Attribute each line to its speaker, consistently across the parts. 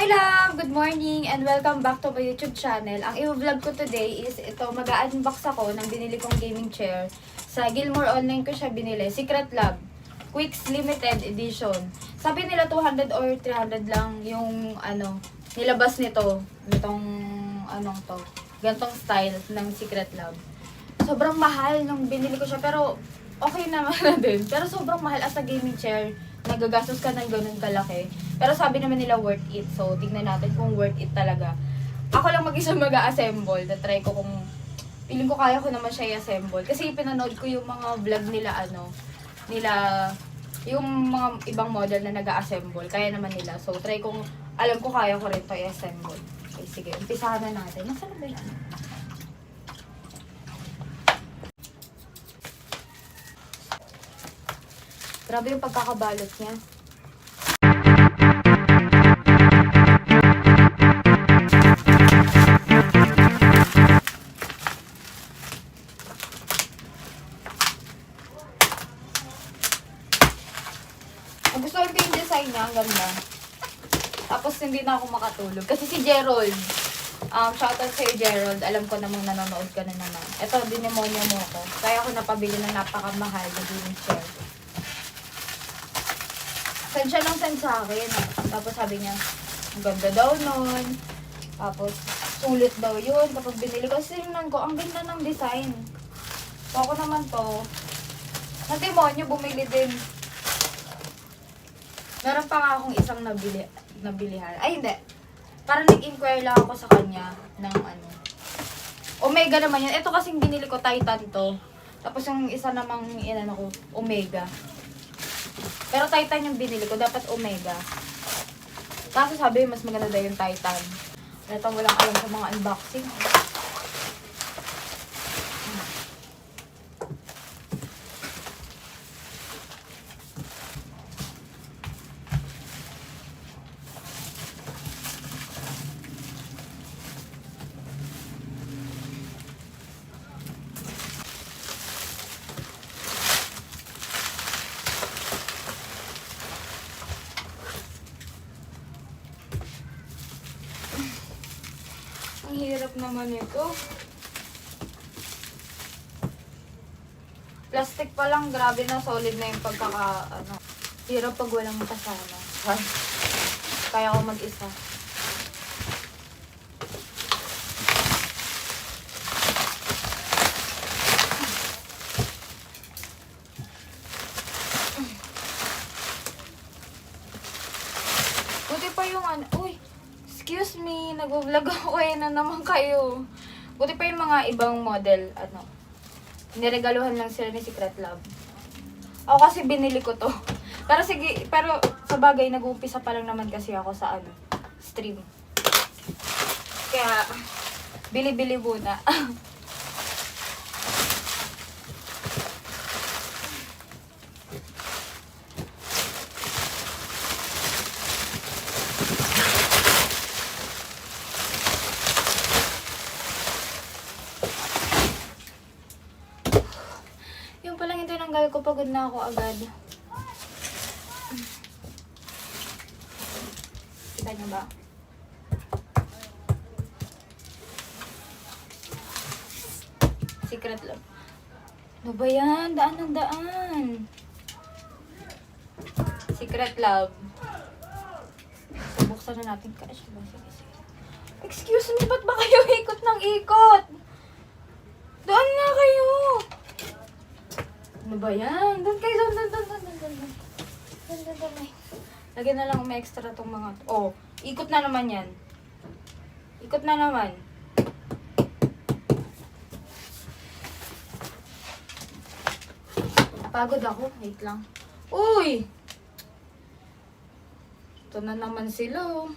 Speaker 1: Hi love! Good morning and welcome back to my YouTube channel. Ang i-vlog ko today is ito, mag-unbox ako ng binili kong gaming chair. Sa Gilmore Online ko siya binili. Secret Lab. Quicks Limited Edition. Sabi nila 200 or 300 lang yung nilabas nito. Itong to. Gantong style ng Secret Lab. Sobrang mahal nung binili ko siya pero okay naman na din. Pero sobrang mahal as a gaming chair. Nagagastos ka ng ganun kalaki. Pero sabi naman nila worth it. So, tignan natin kung worth it talaga. Ako lang mag-isa mag-a-assemble. Na-try ko kung feeling ko kaya ko naman siya i-assemble. Kasi pinanood ko yung mga vlog nila yung mga ibang model na nag-a-assemble. Kaya naman nila. So, try kung alam ko kaya ko rin to i-assemble. Okay, sige. Umpisahan na natin. Nasaan na ba yan? Grabe yung pagkakabalot niya. Gusto ko yung design niya. Ang ganda. Tapos hindi na ako makatulog. Kasi si Gerald. Shoutout sa'yo Gerald. Alam ko namang nanonood ka na naman. Ito, dinemonya mo ako. Kaya ako napabili ng napakamahal na gaming chair. Send siya lang send sa akin. Tapos sabi niya, ang ganda daw nun. Tapos, sulit daw yun. Tapos binili ko. Sinignan ko, ang ganda ng design. So, ako naman to. Na demonyo, bumili din. Meron pa nga akong isang nabilihan. Ay, hindi. Parang nag-inquire lang ako sa kanya ng Omega naman yun. Ito kasing binili ko, Titan to. Tapos yung isa namang ko, Omega. Pero Titan yung binili ko, dapat Omega. Kaso sabi, mas maganda daw yung Titan. Ito walang alam sa mga unboxing. Ang hirap naman ito. Plastic pa lang, grabe na solid na yung hirap pag walang kasama. Kaya ako mag-isa. Buti pa yung uy! Excuse me, nag-vlog ako na naman kayo. Buti pa yung mga ibang model, niregaluhan lang sila ni Secret Lab. Ako kasi binili ko to. Pero sa bagay, nag-uumpisa pa lang naman kasi ako sa stream. Kaya, bili-bili muna. Yung palang yung tinanggal ko, pagod na ako agad. Kita niyo ba? Secret Lab. Ano ba yan? Daan ng daan. Secret Lab. Buksan na natin. Excuse me, ba't ba kayo ikot ng ikot? Doon nga kayo. Ano ba yan? Doon kayo, doon. Lagyan na lang may extra tong mga ikot na naman yan. Ikot na naman. Pagod ako. Wait lang. Uy! Ito na naman sila,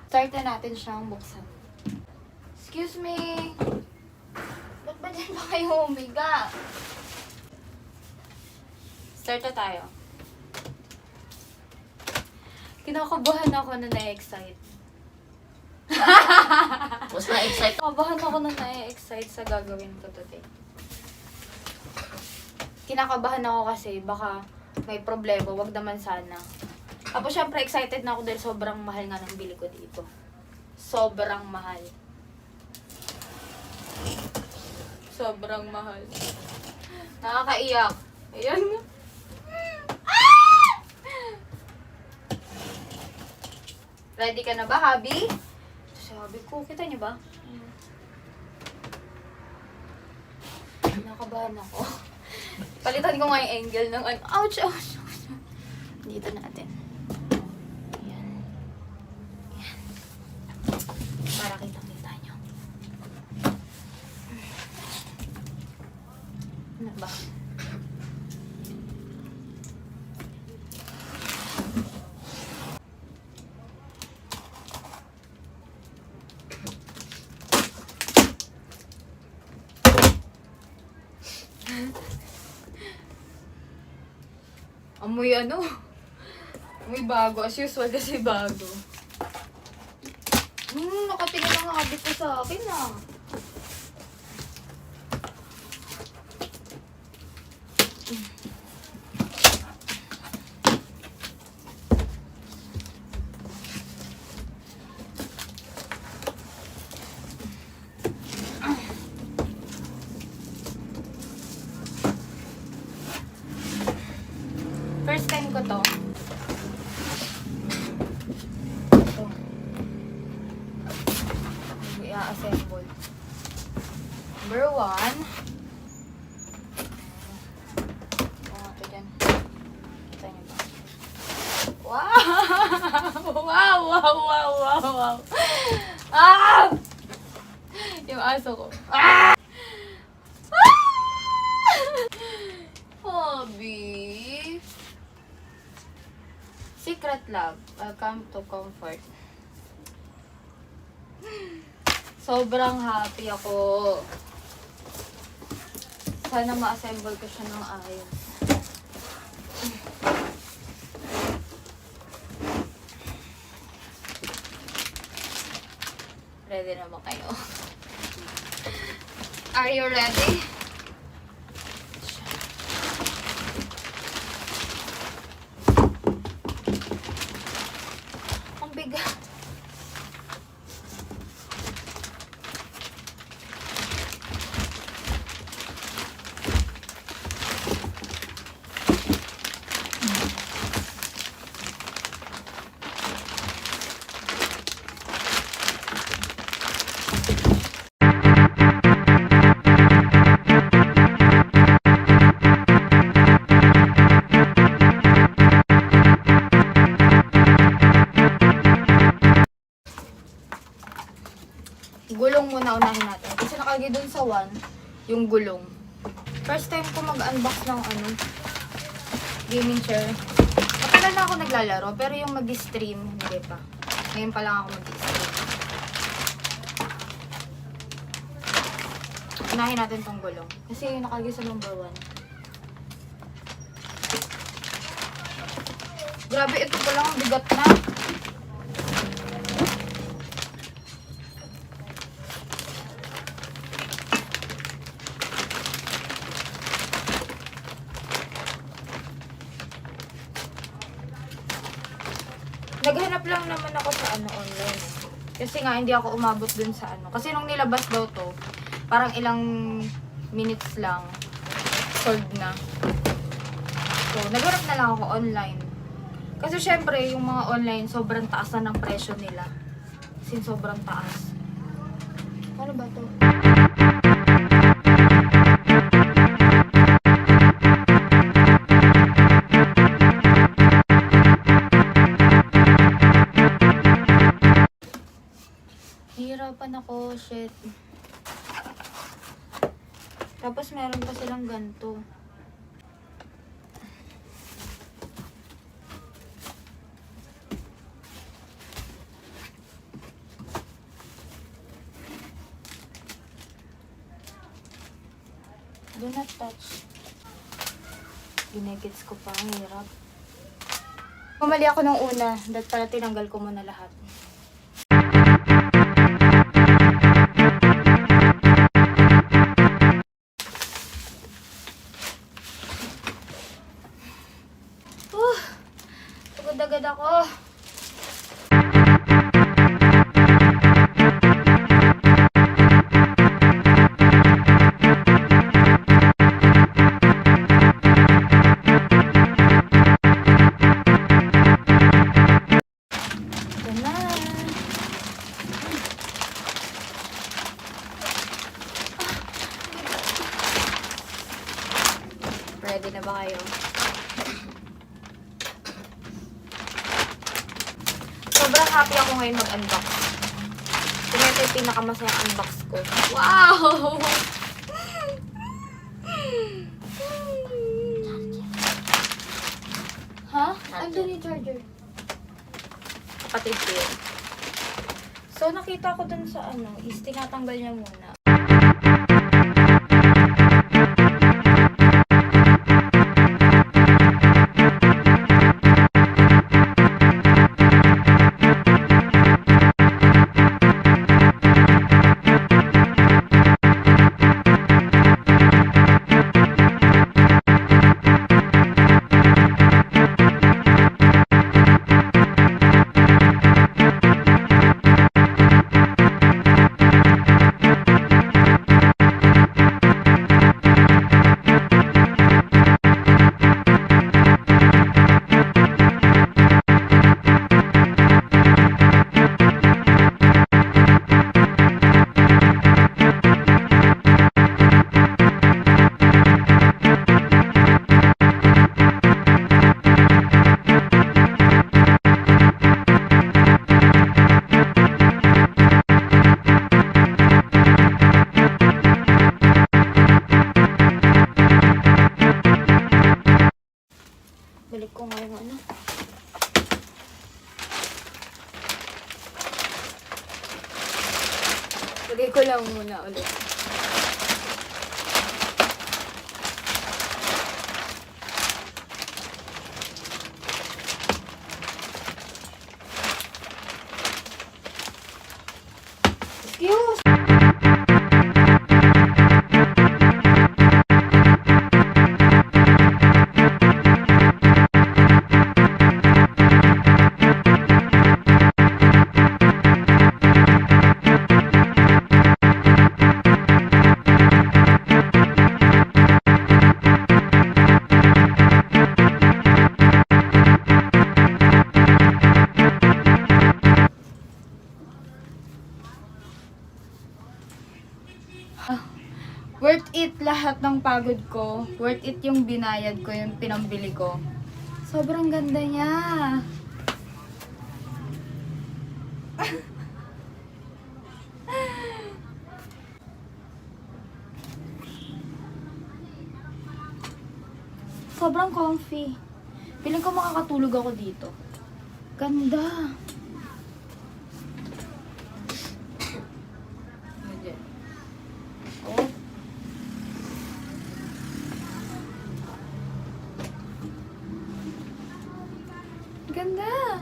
Speaker 1: Start na natin siyang buksan. Excuse me. Ba't ba dyan pa kayo humiga? Start na tayo. Kinakabahan ako na na-excite.
Speaker 2: Mas na-excite.
Speaker 1: Kinakabahan ako na na-excite sa gagawin ko today. kinakabahan ako kasi baka may problema, wag naman sana. Tapos syempre excited na ako dahil sobrang mahal nga ng bili ko dito. Sobrang mahal. Sobrang mahal. Nakakaiyak. Ayan. Ah! Ready ka na ba, Habi? Sabi ko, kita niyo ba? Nakabahan ako. Palitan ko nga yung angle ng ano. Ouch, ouch, ouch. Dito natin. Ayan. Ayan. Para kitang-kita nyo. Ano ba? Amoy ano? Amoy bago. As usual kasi bago. Nakatingin ang habit ko sa akin ah. First time ko to. Ito. I-assemble. Number 1. Ito dyan. Kita niyo ba? Wow! Wow! Wow! Wow! Wow! Wow! Ah! Yung aso ko. Ah! Hobby. Secret Love. Welcome to comfort. Sobrang happy ako. Sana ma-assemble ko siya ng ayos. Ready na ba kayo? Are you ready? Ang bigat. Gulong muna unahin natin. Kasi nakalagay dun sa 1, yung gulong. First time ko mag-unbox ng gaming chair. Matagal na ako naglalaro, pero yung mag-stream, hindi pa. Ngayon pa lang ako mag-stream. Unahin natin tong gulong. Kasi yung nakalagay sa number 1. Grabe, ito pa lang ang bigat na. Naghanap lang naman ako sa online. Kasi nga hindi ako umabot dun sa Kasi nung nilabas daw to, parang ilang minutes lang sold na. So, naghanap na lang ako online. Kasi syempre, yung mga online, sobrang taas na ng presyo nila. Kasi sobrang taas. Ano ba to? Hirapan ako, shit. Tapos meron pa silang ganito. Do not touch. Ginigits ko pa, ang hirap. Pumali ako nung una, dahil pala tinanggal ko muna lahat. agad ako. Ito na. Ready na ba kayo? Sobrang happy ako ngayon mag-unbox. Ito yung pinakamasayang unbox ko. Wow! Ha? Andun yung charger. Kapatid ko yun. So, nakita ko dun sa is tinatanggal niya muna. Balik ko ngayon Lagay ko lang muna ulit. Excuse! Worth it lahat ng pagod ko. Worth it yung binayad ko, yung pinambili ko. Sobrang ganda niya. Sobrang comfy. Feeling ko makakatulog ako dito. Ganda. Oh. Ganda.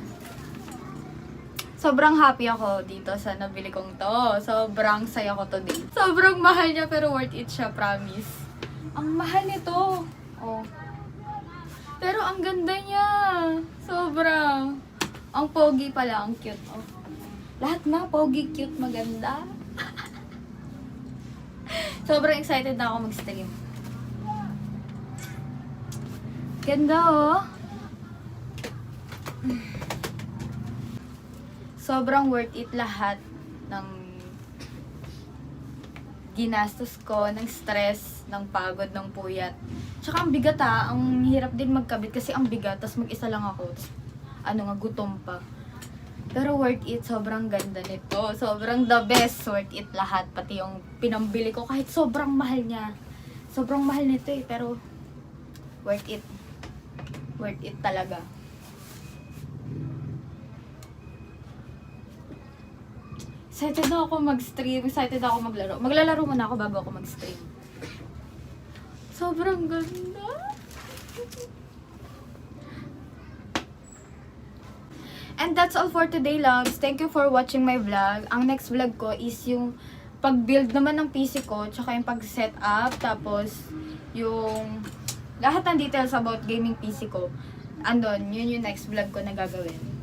Speaker 1: Sobrang happy ako dito sa nabili kong to. Sobrang saya ko today. Sobrang mahal niya pero worth it siya, promise. Ang mahal nito. Oh. Pero ang ganda niya. Sobrang. Ang pogi pala, ang cute. Oh. Lahat na pogi, cute, maganda. Sobrang excited na ako mag-stream. Ganda oh. Sobrang worth it lahat ng ginastos ko, ng stress, ng pagod, ng puyat. Tsaka ang bigat ang hirap din magkabit kasi ang bigat, tas mag-isa lang ako. Tas, gutom pa. Pero worth it, sobrang ganda nito. Sobrang the best, worth it lahat. Pati yung pinambili ko, kahit sobrang mahal niya. Sobrang mahal nito pero worth it. Worth it talaga. Excited na ako mag-stream. Excited ako maglaro. Maglalaro muna ako bago ako mag-stream. Sobrang ganda. And that's all for today, loves. Thank you for watching my vlog. Ang next vlog ko is yung pag-build naman ng PC ko, tsaka yung pag-set up, tapos yung lahat ng details about gaming PC ko. andon, yun yung next vlog ko na gagawin.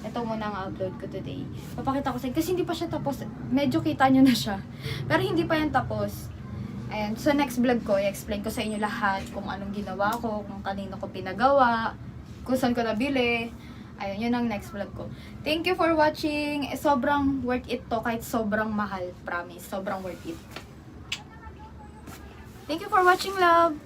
Speaker 1: Ito muna ang upload ko today. Papakita ko sa inyo. Kasi hindi pa siya tapos. Medyo kita nyo na siya. Pero hindi pa yan tapos. Ayan. So, next vlog ko, i-explain ko sa inyo lahat kung anong ginawa ko, kung kanino ko pinagawa, kung saan ko nabili. Ayun, yun ang next vlog ko. Thank you for watching. Sobrang worth it to kahit sobrang mahal. Promise. Sobrang worth it. Thank you for watching, love.